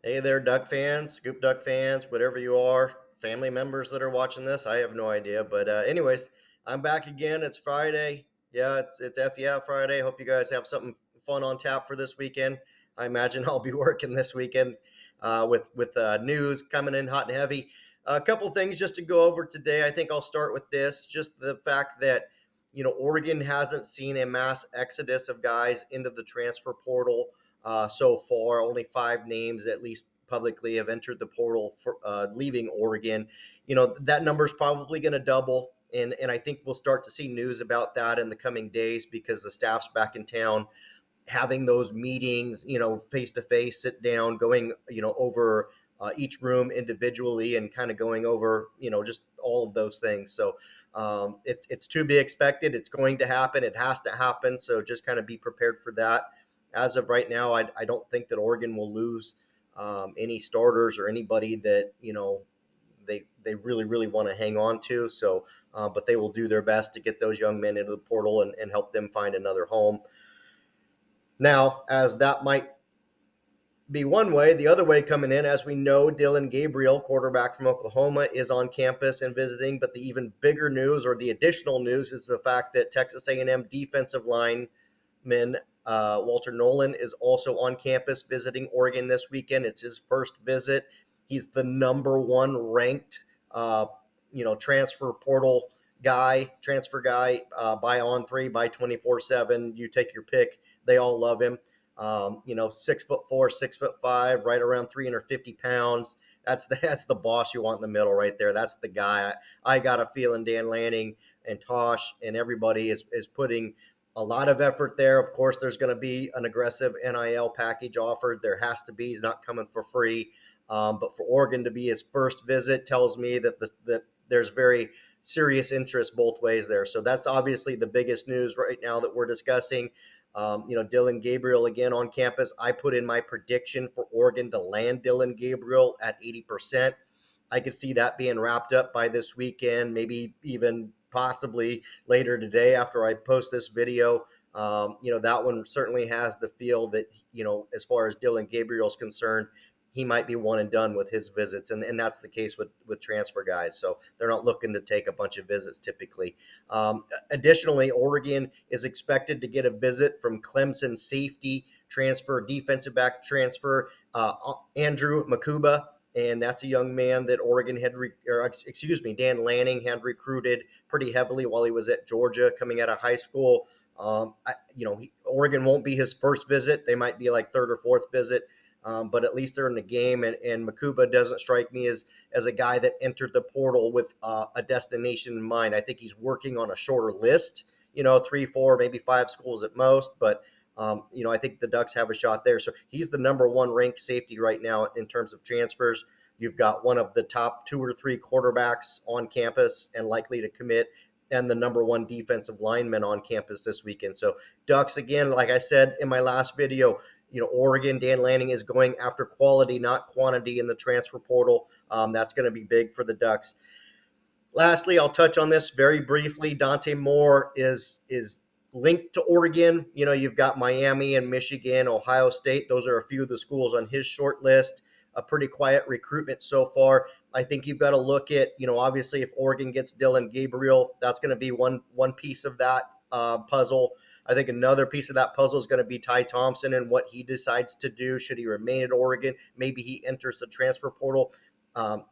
Hey there, Duck fans, ScoopDuck fans, whatever you are, family members that are watching this. I have no idea, but anyways, I'm back again. It's Friday. Yeah, it's F yeah Friday. Hope you guys have something fun on tap for this weekend. I imagine I'll be working this weekend with news coming in hot and heavy. A couple things just to go over today. I think I'll start with this. Just the fact that Oregon hasn't seen a mass exodus of guys into the transfer portal so far. Only 5 names, at least publicly, have entered the portal for leaving Oregon. That number is probably going to double. And I think we'll start to see news about that in the coming days because the staff's back in town having those meetings, face to face, sit down, going, over each room individually and kind of going over, just all of those things. So it's to be expected. It's going to happen. It has to happen. So just kind of be prepared for that. As of right now, I don't think that Oregon will lose any starters or anybody that, they really, really want to hang on to. So, but they will do their best to get those young men into the portal and help them find another home. Now, as that might be one way, the other way coming in, as we know, Dillon Gabriel, quarterback from Oklahoma, is on campus and visiting. But the even bigger news, or the additional news, is the fact that Texas A&M defensive lineman Walter Nolen is also on campus visiting Oregon this weekend. It's his first visit. He's the number one ranked, transfer portal transfer guy by On3, by 24/7. You take your pick. They all love him. 6'4", 6'5", right around 350 pounds. That's the boss you want in the middle right there. That's the guy. I got a feeling Dan Lanning and Tosh and everybody is putting a lot of effort there. Of course, there's going to be an aggressive NIL package offered. There has to be. He's not coming for free. But for Oregon to be his first visit tells me that there's very serious interest both ways there. So that's obviously the biggest news right now that we're discussing. Dillon Gabriel again on campus. I put in my prediction for Oregon to land Dillon Gabriel at 80%. I could see that being wrapped up by this weekend, maybe even possibly later today after I post this video. That one certainly has the feel that, as far as Dillon Gabriel is concerned, he might be one and done with his visits. And that's the case with transfer guys. So they're not looking to take a bunch of visits typically. Additionally, Oregon is expected to get a visit from Clemson safety transfer, defensive back transfer, Andrew Mukuba. And that's a young man that Dan Lanning had recruited pretty heavily while he was at Georgia coming out of high school. Oregon won't be his first visit. They might be like third or fourth visit. But at least they're in the game, and Mukuba doesn't strike me as a guy that entered the portal with a destination in mind. I think he's working on a shorter list, 3, 4, maybe 5 schools at most. But, I think the Ducks have a shot there. So he's the number one ranked safety right now in terms of transfers. You've got one of the top 2 or 3 quarterbacks on campus and likely to commit, and the number one defensive lineman on campus this weekend. So Ducks, again, like I said in my last video, Oregon, Dan Lanning is going after quality, not quantity in the transfer portal. That's going to be big for the Ducks. Lastly, I'll touch on this very briefly. Dante Moore is linked to Oregon. You've got Miami and Michigan, Ohio State. Those are a few of the schools on his short list. A pretty quiet recruitment so far. I think you've got to look at, obviously if Oregon gets Dillon Gabriel, that's going to be one piece of that puzzle. I think another piece of that puzzle is going to be Ty Thompson and what he decides to do. Should he remain at Oregon? Maybe he enters the transfer portal.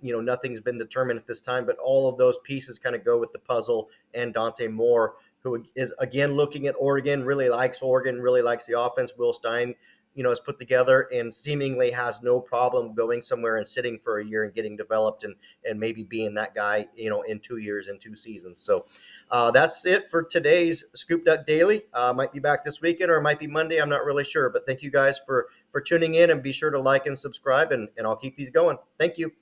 Nothing's been determined at this time, but all of those pieces kind of go with the puzzle. And Dante Moore, who is, again, looking at Oregon, really likes Oregon, really likes the offense Will Stein, has put together, and seemingly has no problem going somewhere and sitting for a year and getting developed and maybe being that guy, in 2 years and 2 seasons. So that's it for today's ScoopDuck Daily. Might be back this weekend or it might be Monday. I'm not really sure, but thank you guys for tuning in, and be sure to like and subscribe, and I'll keep these going. Thank you.